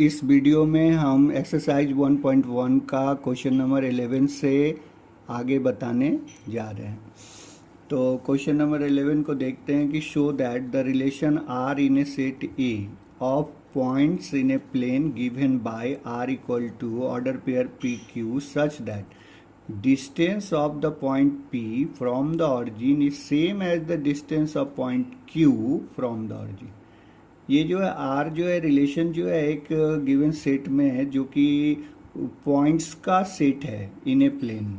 इस वीडियो में हम एक्सरसाइज 1.1 का क्वेश्चन नंबर 11 से आगे बताने जा रहे हैं। तो क्वेश्चन नंबर 11 को देखते हैं कि show that the relation R in a set A of points in a plane given by R equal to order pair P Q such that distance of the point P from the origin is same as the distance of point Q from the origin। ये जो है R जो है relation जो है एक given set में है जो कि पॉइंट्स का सेट है in a plane.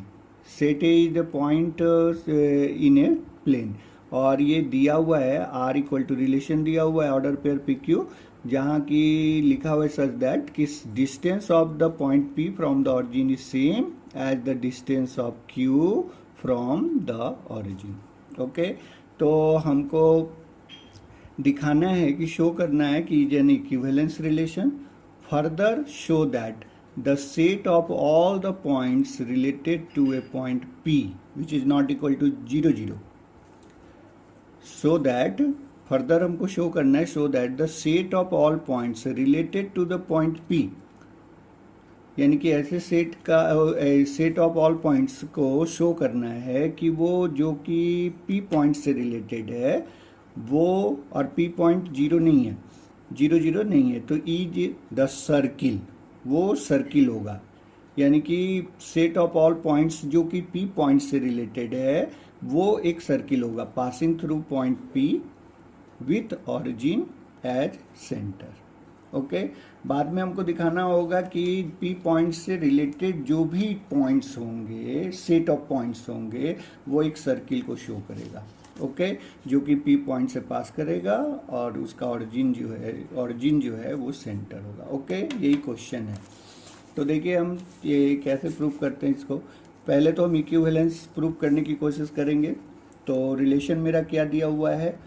Set a is the point in a plane और ये दिया हुआ है R इक्वल टू रिलेशन दिया हुआ है ऑर्डर पेयर पी क्यू, जहाँ की लिखा हुआ है सच दैट कि distance of the point P from the origin is same as the distance of Q from the origin. Okay, तो हमको दिखाना है कि शो करना है कि is an equivalence relation. Further show that the set of all the points related to a point P which is not equal to 0 0। So that further हमको show करना है show that the set of all points related to the point P, यानी कि ऐसे set का set of all points को show करना है कि वो जो कि P पॉइंट से रिलेटेड है वो, और P पॉइंट 0 नहीं है, 0 0 नहीं है, तो इज द सर्किल, वो सर्किल होगा। यानी कि सेट ऑफ ऑल पॉइंट्स जो कि P पॉइंट से रिलेटेड है वो एक सर्किल होगा passing through point P with origin as centre. Okay, बाद में हमको दिखाना होगा कि P पॉइंट से रिलेटेड जो भी पॉइंट्स होंगे, सेट ऑफ पॉइंट्स होंगे, वो एक सर्किल को शो करेगा। ओके, जो कि P पॉइंट से पास करेगा और उसका ऑरिजिन जो है वो सेंटर होगा। ओके, यही क्वेश्चन है। तो देखिए हम ये कैसे प्रूव करते हैं इसको। पहले तो हम इक्विवेलेंस प्रूव करने की कोशिश करेंगे। तो रिलेशन मेरा क्या दिया हुआ है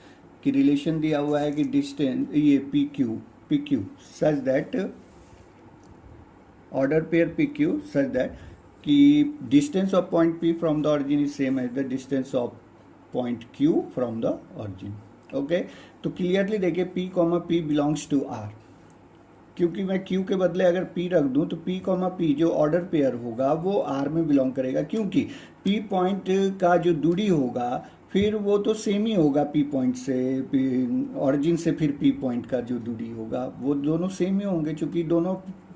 कि रिलेशन दिया हुआ है कि डिस्टेंस ये P Q such that order pair P Q such that कि distance of point P from the origin is same as the distance of point Q from the origin. Okay, तो clearly देखिए P belongs to R, क्योंकि मैं Q के बदले अगर P रख दूं तो P जो ऑर्डर पेयर होगा वो R में बिलोंग करेगा, क्योंकि P पॉइंट का जो दूरी होगा फिर वो तो सेम ही होगा P पॉइंट से, ऑरिजिन से फिर P पॉइंट का जो दूरी होगा वो दोनों सेम ही होंगे, क्योंकि दोनों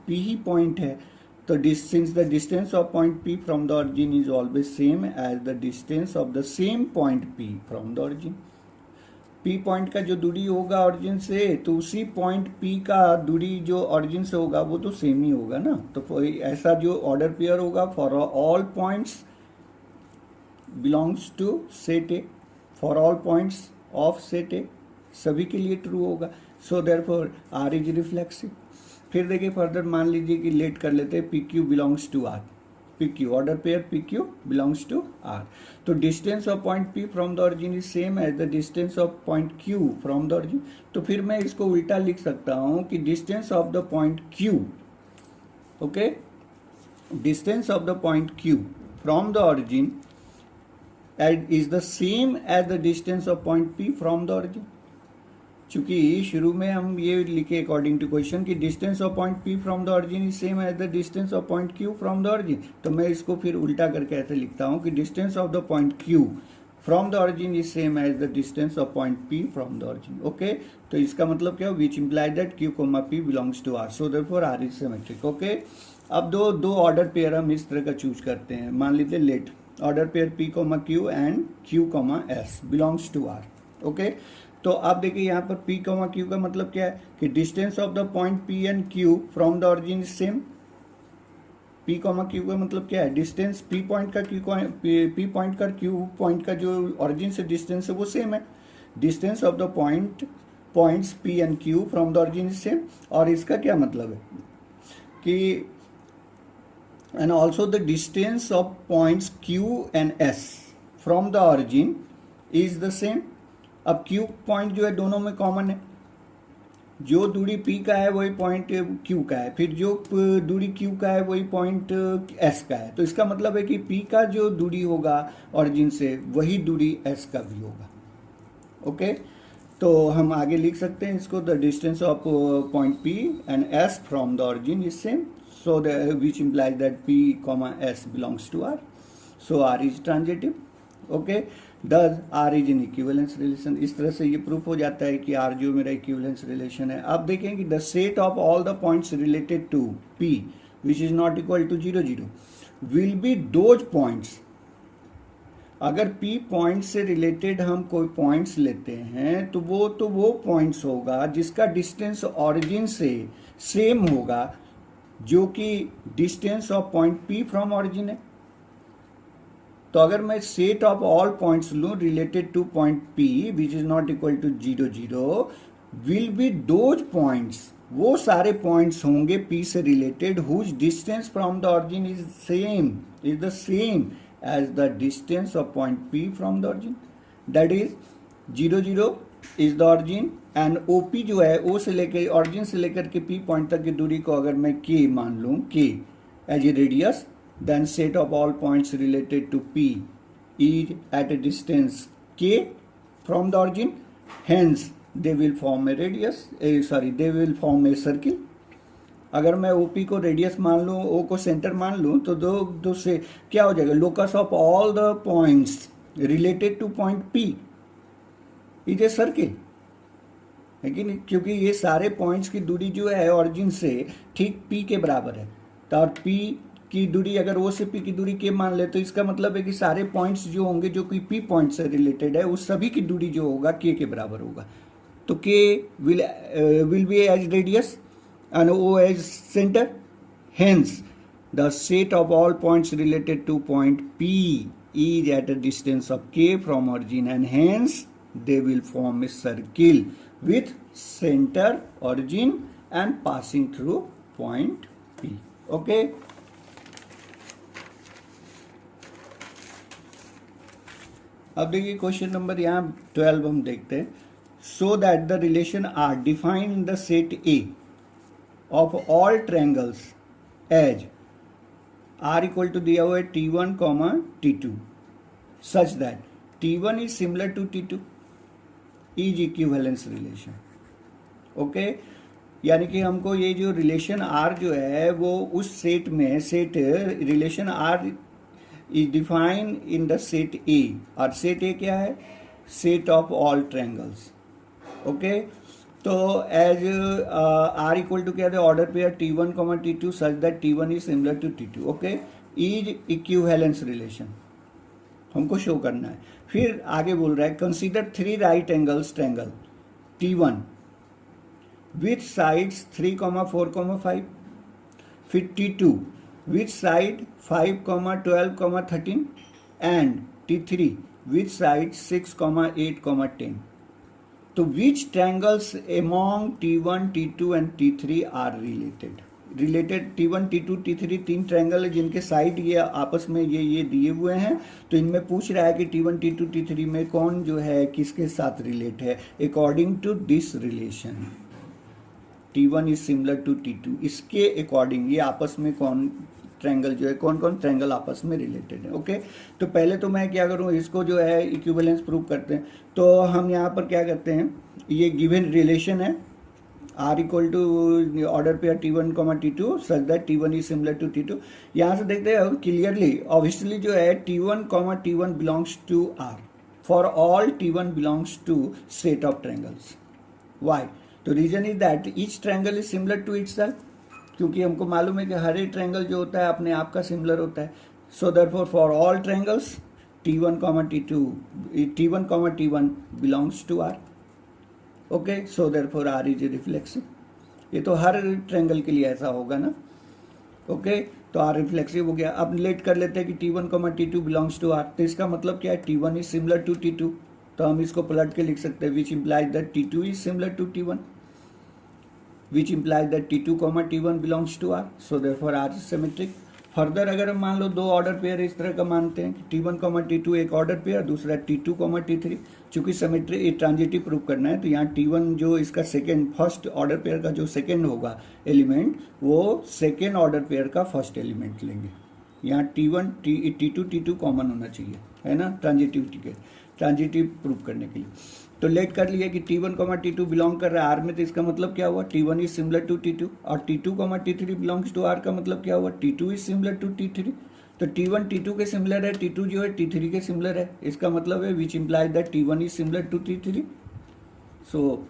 P ही पॉइंट है। तो since the distance of point P from the origin is always same as the distance of the same point P from the origin। P point का जो दूरी होगा ऑरिजिन से, तो उसी पॉइंट P का दूरी जो ऑरिजिन से होगा वो तो सेम ही होगा ना। तो ऐसा जो ऑर्डर पेयर होगा for all points belongs to set A, for all points of set A, सभी के लिए ट्रू होगा। So therefore R is reflexive. फिर देखिए फर्दर मान लीजिए कि लेट कर लेते हैं PQ belongs to R, PQ order pair PQ belongs to R। तो distance of point P from the origin is same as the distance of point Q from the origin. तो फिर मैं इसको उल्टा लिख सकता हूं कि distance of the point Q, okay, distance of the point Q from the origin is the same as the distance of point P from the origin. चूंकि शुरू में हम ये लिखे अकॉर्डिंग टू क्वेश्चन कि distance of point P from the origin is same as the distance of point Q from the origin, तो मैं इसको फिर उल्टा करके ऐसे लिखता हूं कि distance of the point Q from the origin is same as the distance of point P from the origin. Okay, तो इसका मतलब क्या हो, which imply that Q, P belongs to R, so therefore R is symmetric. Okay, अब दो order pair हम इस तरह का चूज करते हैं। मान लीजिए let order pair P, Q and Q, S belongs to R। Okay, तो आप देखिए यहाँ पर P, Q का मतलब क्या है कि distance of the point P and Q from the origin is same. P, Q का मतलब क्या है, डिस्टेंस P पॉइंट का P पॉइंट का Q पॉइंट का जो ऑरिजिन से डिस्टेंस है वो सेम है। Distance of the points P and Q from the origin is same. और इसका क्या मतलब है कि and also the distance of points Q and S from the origin is the same। अब Q पॉइंट जो है दोनों में कॉमन है, जो दूरी P का है वही पॉइंट Q का है, फिर जो दूरी Q का है वही पॉइंट S का है। तो इसका मतलब है कि P का जो दूरी होगा ऑरिजिन से वही दूरी S का भी होगा। ओके, तो हम आगे लिख सकते हैं इसको, the distance of point P and S from the origin is same, so which implies that P, S belongs to R, so R is transitive. Okay, thus R is in equivalence relation. इस तरह से ये proof हो जाता है कि R जो मेरा इक्विवेलेंस रिलेशन है. अब देखें कि the set of all the points related to P which is not equal to 0 0 will be those points. अगर P पॉइंट से रिलेटेड हम कोई पॉइंट्स लेते हैं तो वो पॉइंट्स होगा जिसका डिस्टेंस ऑरिजिन से सेम होगा, जो कि distance of point P from origin है. तो अगर मैं सेट ऑफ ऑल पॉइंट्स लूं related to point P which is not equal to 0 0 will be those points, वो सारे पॉइंट्स होंगे P से related whose distance from the origin is the same as the distance of point P from the origin, that is 0 0 is the origin and OP जो है O से लेकर origin से लेकर के P पॉइंट तक की दूरी को अगर मैं K मान लूँ, K as a radius, then set of all points related to P is at a distance K from the origin, hence they will form a radius, they will form a circle. अगर मैं OP को radius मान लूँ, O को centre मान लूँ, तो दो से क्या हो जाएगा, locus of all the points related to point P is a circle है कि नहीं, क्योंकि ये सारे पॉइंट्स की दूरी जो है ऑरिजिन से ठीक P के बराबर है. तो और P की दूरी अगर O से P की दूरी K मान ले, तो इसका मतलब है कि सारे पॉइंट्स जो होंगे जो कि P पॉइंट से रिलेटेड है उस सभी की दूरी जो होगा K के बराबर होगा. तो K will be as radius and O as center, hence the set of all points related to point P is at a distance of K from origin, and hence they will form a circle with center origin and passing through point P. Okay, अब देखिए question number यहाँ 12 हम देखते हैं. So that the relation R defined in the set A of all triangles as R equal to दिया हुआ है T1, T2 such that T1 is similar to T2 is equivalence relation. Okay, यानी कि हमको ये जो रिलेशन R जो है वो उस सेट में, set relation R is define in the set A, और सेट A क्या है, set of all triangles. Okay, तो एज R इक्वल टू क्या था, order pair T1, T2 such that T1 is similar to T2. Okay, is equivalence relation हमको show करना है. फिर आगे बोल रहा है consider 3 right angles triangle T1 with sides 3, 4, 5. फिर T2 with side 5, 12, 13 and T3 with side 6, 8, 10. तो which triangles among T1, T2 and T3 are related T1, T2, T3 तीन ट्रायंगल है जिनके साइड ये आपस में ये दिए हुए हैं. तो इनमें पूछ रहा है कि T1, T2, T3 में कौन जो है किसके साथ रिलेट है. According to this relation T1 is similar to T2, इसके अकॉर्डिंग ये आपस में कौन ट्रायंगल जो है, कौन कौन ट्रायंगल आपस में रिलेटेड है. ओके, तो पहले तो मैं क्या करूं, इसको जो है इक्विवेलेंस प्रूव करते हैं. तो हम यहाँ पर क्या करते हैं, ये गिवन रिलेशन है R equal to order pair T1, T2 such that T1 is similar to T2. यहाँ से देखते हैं क्लियरली, ऑब्वियसली जो है T1, T1 belongs to R for all T1 belongs to set of triangles. Why? तो reason is that each triangle is similar to itself, क्योंकि हमको मालूम है कि हर एक ट्रायंगल जो होता है अपने आप का सिमिलर होता है. So therefore for all triangles T1, T1 belongs to R. Okay, so therefore R is reflexive. ये तो हर ट्रायंगल के लिए ऐसा होगा ना. ओके, तो R रिफ्लेक्सिव हो गया. अब रिलेट कर लेते हैं कि T1, T2 belongs to R. तो इसका मतलब क्या है, T1 is similar to T2. तो हम इसको पलट के लिख सकते हैं which implies that T2 is similar to T1, which implies that T2, T1 belongs to R. So therefore R is symmetric. Further अगर हम मान लो दो ऑर्डर पेयर इस तरह का मानते हैं कि T1, T2 एक ऑर्डर पेयर, दूसरा T2, T3. चूंकि सिमेट्री ट्रांजिटिव प्रूव करना है तो यहाँ T1 जो इसका सेकेंड फर्स्ट ऑर्डर पेयर का जो सेकेंड होगा एलिमेंट, वो सेकेंड ऑर्डर पेयर का फर्स्ट एलिमेंट लेंगे. यहाँ T1, T2 कॉमन होना चाहिए, है ना, ट्रांजिटिविटी के, ट्रांजिटिव प्रूव करने के लिए. तो लेट कर लिया कि T1 कॉमा T2 बिलोंग कर रहा है R में, तो इसका मतलब क्या हुआ, T1 is similar to T2, और T2 comma T3 belongs to R का मतलब क्या हुआ, T2 is similar to T3। तो T1 T2 के सिमिलर है, T2 जो है T3 के सिमिलर है, इसका मतलब है which implies that T1 is similar to T3। So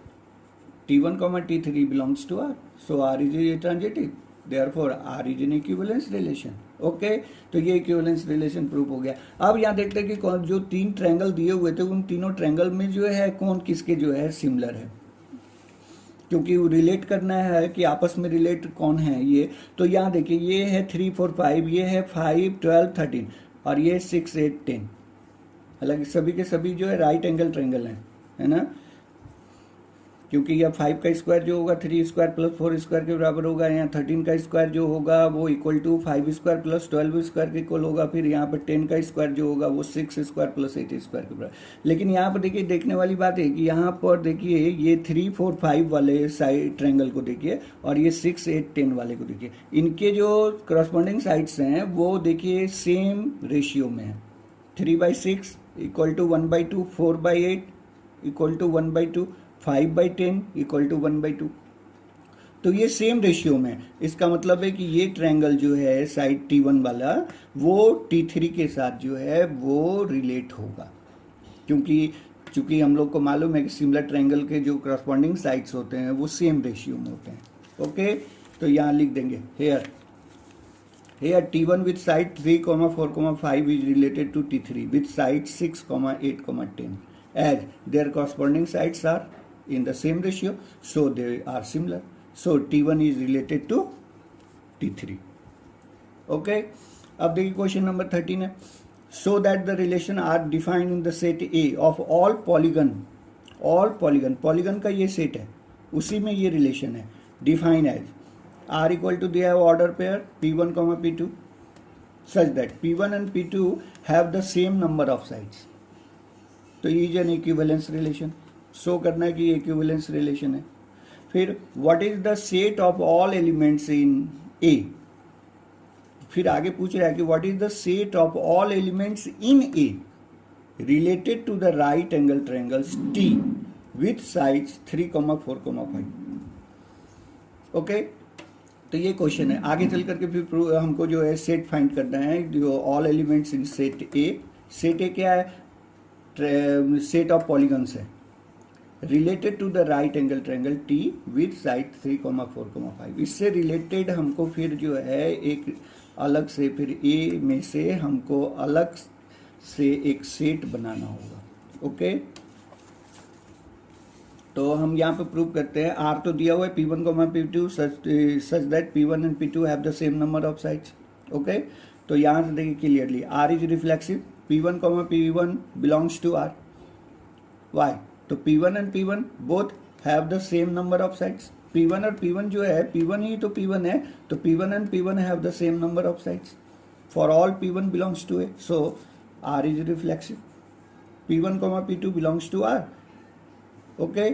T1 comma T3 belongs to R, so R is a transitive, therefore R is an equivalence relation। Okay, तो ये इक्विवेलेंस रिलेशन प्रूफ हो गया। अब यहाँ देखते हैं कि जो तीन ट्रायंगल दिए हुए थे उन तीनों ट्रायंगल में जो है कौन किसके जो है सिमिलर है, क्योंकि रिलेट करना है कि आपस में रिलेट कौन है ये। तो यहाँ देखिए ये है 3 4 5, ये है 5 12 13 और ये 6 8 10। हालांकि सभी के सभी जो है राइट एंगल ट्रायंगल है ना, क्योंकि यह 5 का स्क्वायर जो होगा 3 स्क्वायर प्लस 4 स्क्वायर के बराबर होगा, यहाँ 13 का स्क्वायर जो होगा वो equal to 5 square plus 12 square के इक्वल होगा, फिर यहाँ पर 10 का स्क्वायर जो होगा वो 6 स्क्वायर प्लस 8 स्क्वायर के बराबर। लेकिन यहाँ पर देखिए देखने वाली बात है कि यहाँ पर देखिए ये 3 4 5 वाले साइड ट्रायंगल को देखिए और ये 6 8 10 वाले को देखिए, इनके जो करस्पॉन्डिंग साइड्स हैं वो देखिए सेम रेशियो में है। 3/6 equal to 1/2, 4/8 equal to 1/2, 5/10 equal to 1/2। तो ये सेम रेशियो में, इसका मतलब है कि ये ट्रायंगल जो है साइड T1 वाला वो T3 के साथ जो है वो रिलेट होगा, क्योंकि हम लोग को मालूम है कि सिमिलर ट्रायंगल के जो करस्पॉन्डिंग साइड्स होते हैं वो सेम रेशियो में होते हैं। ओके, तो यहाँ लिख देंगे hair T1 with side 3, 4, 5 is related to T3 with side 6, 8, 10 as their corresponding sides are in the same ratio, so they are similar, so T1 is related to T3। okay, अब देखिए question number 13 है, so that the relation are defined in the set A of all polygon का ये set है, उसी में ये relation है, define as R equal to दिया है order pair P1, P2 such that P1 and P2 have the same number of sides, तो ये एन इक्विवेलेंस रिलेशन शो करना है कि ये इक्विवेलेंस रिलेशन है। फिर what is the set of all elements in a, फिर आगे पूछ रहा है कि what is the set of all elements in a related to the right angle triangles T with sides 3, 4, 5। Okay, तो ये क्वेश्चन है। आगे चल करके फिर हमको जो है सेट फाइंड करना है, जो all elements in set A. Set A क्या है, सेट ऑफ पॉलीगन्स है related to the right angle triangle T with side 3, 4, 5। इससे रिलेटेड हमको फिर जो है एक अलग से फिर ए में से हमको अलग से एक सेट बनाना होगा। ओके, तो हम यहाँ पे प्रूव करते हैं। R तो दिया हुआ है P1, P2 such that P1 and P2 have the same number of sides. Okay, तो यहाँ से देखिए clearly R is reflexive, P1, P1 belongs to R। Why, तो P1 and P1 both have the same number of sides. P1 और P1 जो है, P1 ही तो P1 है, तो P1 and P1 have the same number of sides for all P1 belongs to A, so R is reflexive. P1, P2 belongs to R। Okay,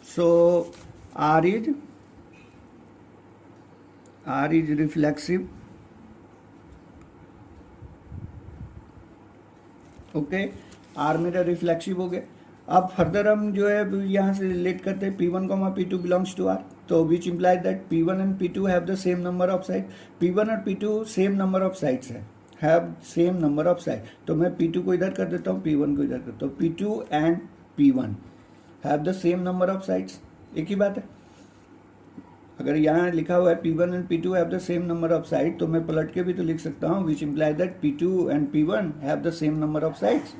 so R is reflexive। Okay, R मेरा reflexive हो गया। अब further हम जो है यहाँ से relate करते हैं P1, P2 belongs to R, तो which implies that P1 and P2 have the same number of side. P1 और P2 same number of sides है, have same number of side, तो मैं P2 को इधर कर देता हूँ, P1 को इधर करता हूँ। P2 and P1 have the same number of sides, एक ही बात है। अगर यहाँ लिखा हुआ है P1 and P2 have the same number of side, तो मैं पलट के भी तो लिख सकता हूँ which implies that P2 and P1 have the same number of sides,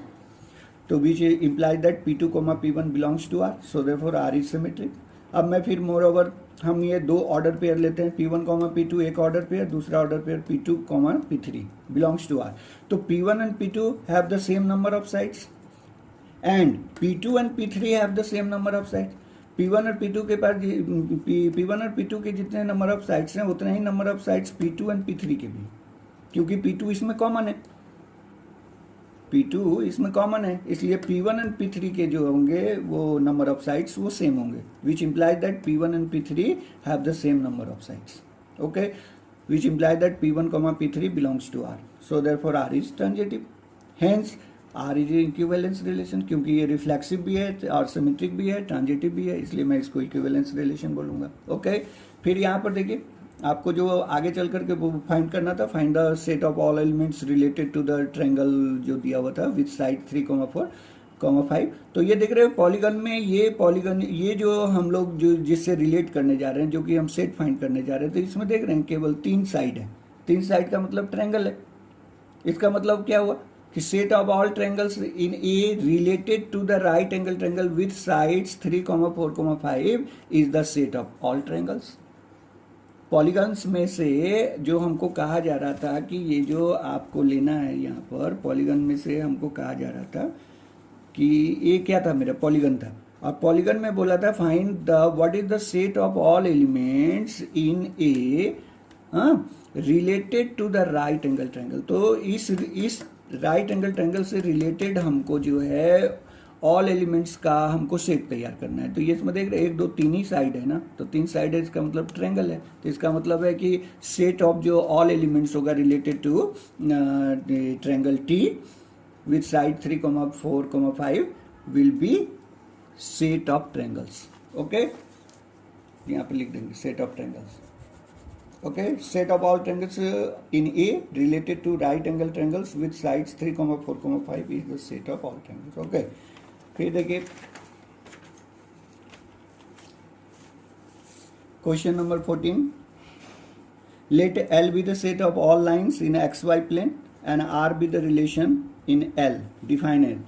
तो which implies that P2, P1 belongs to R, so therefore R is symmetric. अब मैं फिर मोर ओवर हम ये दो ऑर्डर पेयर लेते हैं, P1, P2 एक ऑर्डर पेयर, दूसरा order pair P2, P3 belongs to R। तो P1 and P2 have the same number of sides and P2 and P3 have the same number of sides. P1 और P2 के पास P1 और P2 के जितने number of sides हैं उतने ही number of sides P2 and P3 के भी, क्योंकि P2 इसमें कॉमन है, P2 इसमें कॉमन है, इसलिए P1 एंड P3 के जो होंगे वो नंबर ऑफ साइड्स वो सेम होंगे, which implies that P1 and P3 have the same number of sides. Okay, which implies that P1, P3 belongs to R, so therefore R is transitive. Hence R is equivalence relation, क्योंकि ये reflexive भी है और symmetric भी है, transitive भी है, इसलिए मैं इसको इक्विवेलेंस रिलेशन बोलूंगा। ओके, फिर यहाँ पर देखिए आपको जो आगे चल करके वो फाइंड करना था, find the set of all elements related to the triangle जो दिया हुआ था विथ साइड 3,4,5। तो ये देख रहे हो पॉलीगन में, ये पॉलीगन ये जो हम लोग जो जिससे रिलेट करने जा रहे हैं, जो कि हम सेट फाइंड करने जा रहे हैं, तो इसमें देख रहे हैं केवल 3 साइड है। 3 साइड का मतलब ट्रायंगल है। इसका मतलब क्या हुआ कि set of all triangles in a related to the right angle triangle with sides 3,4,5 is the set of all triangles. Polygons में से जो हमको कहा जा रहा था कि ये जो आपको लेना है यहाँ पर, पॉलीगन में से हमको कहा जा रहा था कि ये क्या था, मेरा पॉलीगन था, और पॉलीगन में बोला था find the what is the set of all elements in a related to the right angle triangle. तो इस राइट एंगल ट्रायंगल से रिलेटेड हमको जो है ऑल एलिमेंट्स का हमको सेट तैयार करना है। तो ये इसमें देख रहे 1 2 3 ही साइड है ना, तो 3 साइड है, इसका मतलब ट्रायंगल है। तो इसका मतलब है कि सेट ऑफ जो ऑल एलिमेंट्स होगा related to triangle T with side 3,4,5 will be set of triangles. Okay, यहाँ पे लिख देंगे set of triangles. Okay, set of all triangles in A related to right angle triangles with sides 3,4,5 is the set of all triangles. Okay, फिर देखिए question number 14, let L be the set of all lines in XY plane and R be the relation in L. Define it.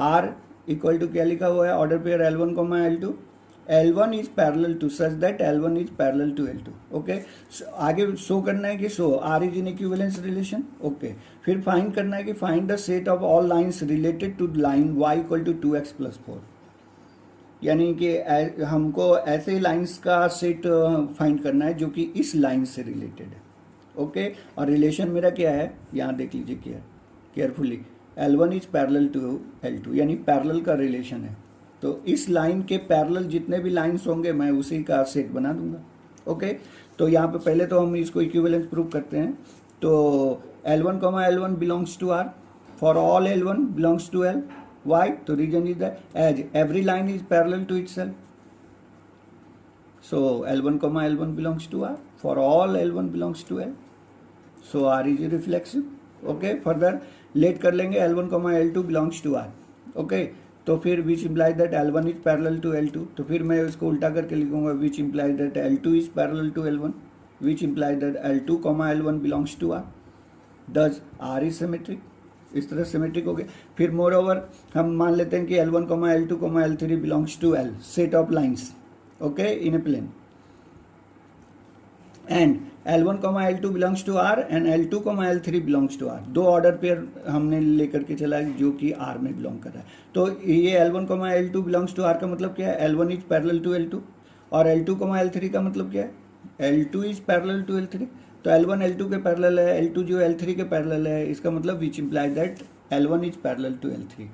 R equal to क्या लिखा हुआ है, order pair L1, L2. L1 is parallel to such that L1 is parallel to L2. Okay, आगे show करना है कि show R is in equivalence relation. Okay, फिर find करना है कि find the set of all lines related to line y equal to 2x plus 4। यानी कि हमको ऐसे लाइंस का सेट फाइंड करना है जो कि इस लाइन से रिलेटेड है। ओके, और रिलेशन मेरा क्या है, यहाँ देख लीजिए carefully, L1 is parallel to L2, यानी पैरेलल का रिलेशन है। तो इस लाइन के पैरेलल जितने भी लाइंस होंगे मैं उसी का सेट बना दूंगा। ओके, तो यहाँ पे पहले तो हम इसको इक्विवेलेंस प्रूव करते हैं। तो L1, L1 belongs to R, for all L1 belongs to L। Why? तो reason is that as every line is parallel to itself, so L1, L1 belongs to R, for all L1 belongs to L, so R is reflexive. Okay, further let कर लेंगे L1, L2 belongs to R। Okay, तो फिर which implies that L1 is parallel to L2, तो फिर मैं इसको उल्टा करके लिखूंगा which implies that L2 is parallel to L1, which implies that L2, L1 belongs to R, thus R is symmetric. इस तरह सिमेट्रिक हो गया। फिर मोर ओवर हम मान लेते हैं कि L1, L2, L3 belongs to L, set of lines, okay, in a plane, and L1, L2 belongs to R and L2, L3 belongs to R। दो ऑर्डर पेयर हमने लेकर के चला जो कि R में बिलोंग कर रहा है। तो ये L1, L2 belongs to R का मतलब क्या है, L1 is parallel to L2, और L2, L3 का मतलब क्या है, L2 is parallel to L3। तो L1 L2 के पैरेलल है, L2 जो L3 के पैरेलल है, इसका मतलब which implies that L1 is parallel to L3,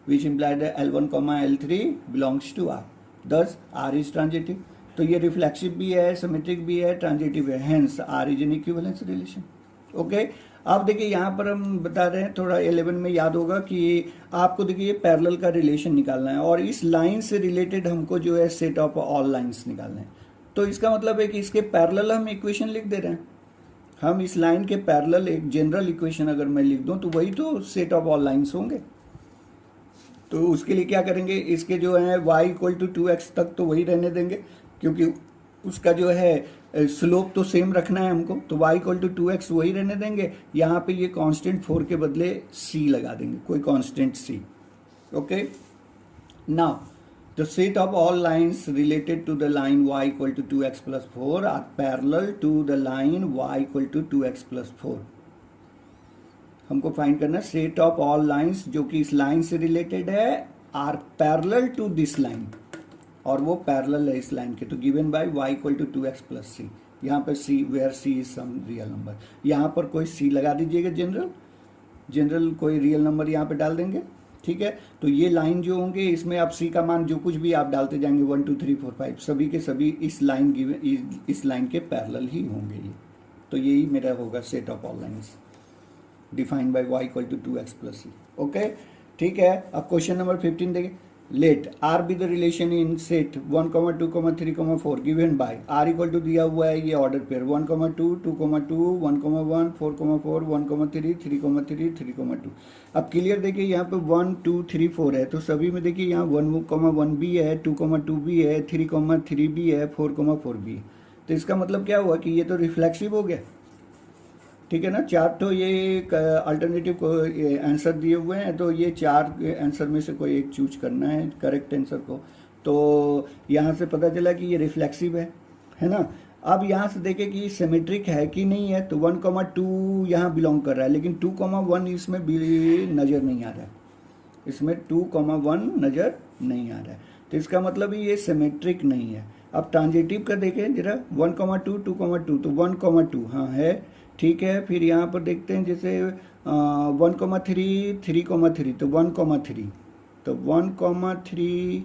which implies that L1, L3 belongs to R, thus R is transitive. तो ये रिफ्लेक्सिव भी है, सिमेट्रिक भी है, ट्रांजिटिव है, hence R is an equivalence relation. Okay, अब देखिए यहाँ पर हम बता रहे हैं, थोड़ा 11 में याद होगा कि आपको देखिए पैरेलल का रिलेशन निकालना है और इस लाइन से रिलेटेड हमको जो है सेट ऑफ ऑल लाइंस निकालना है। तो इसका मतलब है कि इसके पैरेलल हम इक्वेशन लिख दे रहे हैं। हम इस लाइन के पैरेलल एक जनरल इक्वेशन अगर मैं लिख दूं तो वही तो सेट ऑफ ऑल लाइंस होंगे। तो उसके लिए क्या करेंगे, इसके जो है y इक्वल टू 2x तक तो वही रहने देंगे, क्योंकि उसका जो है स्लोप तो सेम रखना है हमको, तो y इक्वल टू 2x वही रहने देंगे। यहाँ पे ये कांस्टेंट 4 के बदले c लगा देंगे, कोई constant c। Okay, now the set of all lines related to the line y equal to 2x plus 4 are parallel to the line y equal to 2x plus 4। हमको फाइंड करना set of all lines जो कि इस line से related है, are parallel to this line, और वो parallel है इस लाइन के। तो given by y equal to 2x plus c, यहाँ पर c where c is some real number, यहाँ पर कोई c लगा दीजिएगा, जनरल कोई रियल नंबर यहाँ पे डाल देंगे। ठीक है, तो ये लाइन जो होंगे इसमें आप c का मान जो कुछ भी आप डालते जाएंगे 1 2 3 4 5 सभी के सभी इस लाइन गिवन इस लाइन के पैरेलल ही होंगे ये। तो यही मेरा होगा set of all lines defined by y equal to 2x plus c। Okay, ठीक है। अब क्वेश्चन नंबर 15 देखिए, let R be the relation in set 1, 2, 3, 4 given by R equal to दिया हुआ है ये ऑर्डर पेयर 1, 2, 2, 2, 1, 1, 4, 4, 1, 3, 3, 3, 2। अब क्लियर देखिए यहाँ पे 1, 2, 3, 4 है, तो सभी में देखिए यहाँ 1, 1 भी है, 2, 2 भी है, 3, 3 भी है, 4, 4 भी है। तो इसका मतलब क्या हुआ कि ये तो रिफ्लेक्सिव हो गया, ठीक है ना। चार तो ये अल्टरनेटिव आंसर दिए हुए हैं, तो ये चार आंसर में से कोई एक चूज करना है करेक्ट आंसर को। तो यहाँ से पता चला कि ये रिफ्लेक्सिव है ना। अब यहाँ से देखें कि सिमेट्रिक है कि नहीं है, तो 1, 2 यहाँ बिलोंग कर रहा है, लेकिन 2, 1 इसमें भी नज़र नहीं आ रहा है, इसमें 2, 1 नज़र नहीं आ रहा है, तो इसका मतलब ये सिमेट्रिक नहीं है। अब ट्रांजिटिव का देखें जरा, 1, 2, 2, 2, तो 1, 2 हाँ है, ठीक है। फिर यहाँ पर देखते हैं जैसे 1, 3, 3, 3, तो 1, 3, तो 1, 3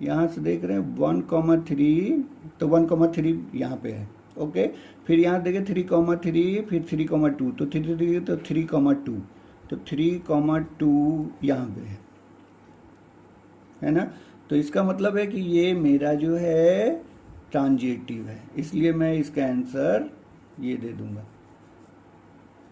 यहाँ से देख रहे हैं 1, 3, तो 1, 3 यहाँ पे है, ओके। फिर यहाँ देखें 3, 3, फिर 3, 2, तो 3, तो 3, 2, तो 3, 2 यहाँ पे है ना। तो इसका मतलब है कि ये मेरा जो है ट्रांजिटिव है, इसलिए मैं इसका आंसर ये दे दूंगा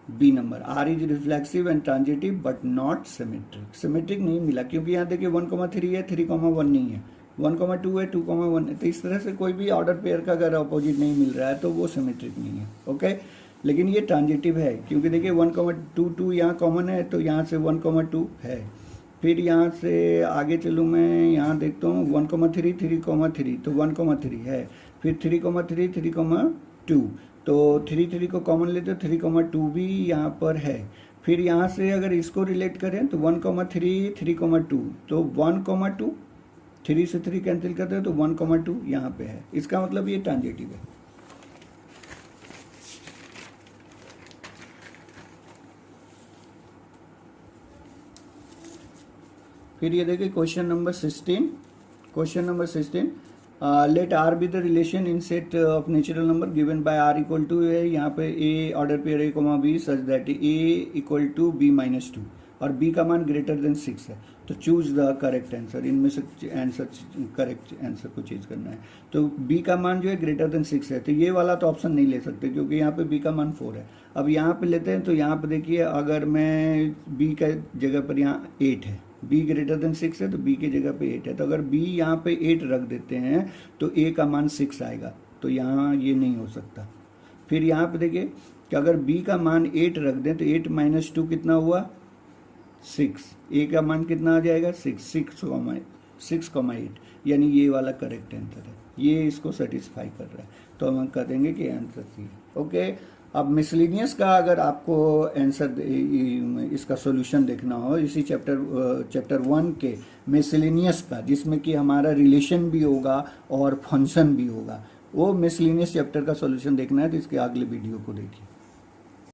B number. R is reflexive and transitive but not symmetric. Symmetric नहीं मिला क्योंकि यहाँ देखिए 1, 3 है, 3, 1 नहीं है, 1, 2 है, 2, 1 है। तो इस तरह से कोई भी ऑर्डर पेयर का अगर अपोजिट नहीं मिल रहा है तो वो सिमेट्रिक नहीं है, ओके। लेकिन ये ट्रांजिटिव है क्योंकि देखिए 1, 2, 2 यहाँ कॉमन है, तो यहाँ से 1, 2 है। फिर यहाँ से आगे चलूँ मैं, यहाँ देखता हूँ 1, 3, 3, 3, तो 1, 3 है। फिर 3, 3, 3, 2, तो 3, 3 को कॉमन लेते तो 3, 2 भी यहाँ पर है। फिर यहाँ से अगर इसको रिलेट करें तो 1, 3, 3, 2, तो 1, 2, 3 से 3 कैंसिल करते हैं तो 1, 2 यहाँ पे है, इसका मतलब ये ट्रांजिटिव है। फिर ये देखिए question number 16, let R be the relation in set of natural number given by R equal to है, यहाँ पे a order pair a comma b such that a equal to b minus 2 और B का मान greater than 6 है, तो choose the correct answer. इनमें से आंसर करेक्ट आंसर को चेंज करना है। तो बी का मान जो है ग्रेटर देन 6 है, तो ये वाला तो ऑप्शन नहीं ले सकते क्योंकि यहाँ पे बी का मान 4 है। अब यहाँ पे लेते हैं, तो यहाँ पे देखिए अगर मैं बी का जगह पर यहाँ 8 है, बी ग्रेटर देन 6 है, तो बी की जगह पे 8 है, तो अगर बी यहाँ पे 8 रख देते हैं तो ए का मान 6 आएगा, तो यहाँ ये नहीं हो सकता। फिर यहाँ पे देखिए कि अगर बी का मान 8 रख दें तो 8 - 2 कितना हुआ 6, ए का मान कितना आ जाएगा 6,8, यानी ये वाला करेक्ट आंसर है, ये इसको सेटिस्फाई कर रहा है, तो हम कह देंगे कि आंसर सी, ओके। अब मिसलिनियस का अगर आपको आंसर इसका सॉल्यूशन देखना हो इसी चैप्टर 1 के मिसलिनियस का, जिसमें कि हमारा रिलेशन भी होगा और फंक्शन भी होगा, वो मिसलिनियस चैप्टर का सॉल्यूशन देखना है तो इसके अगले वीडियो को देखिए।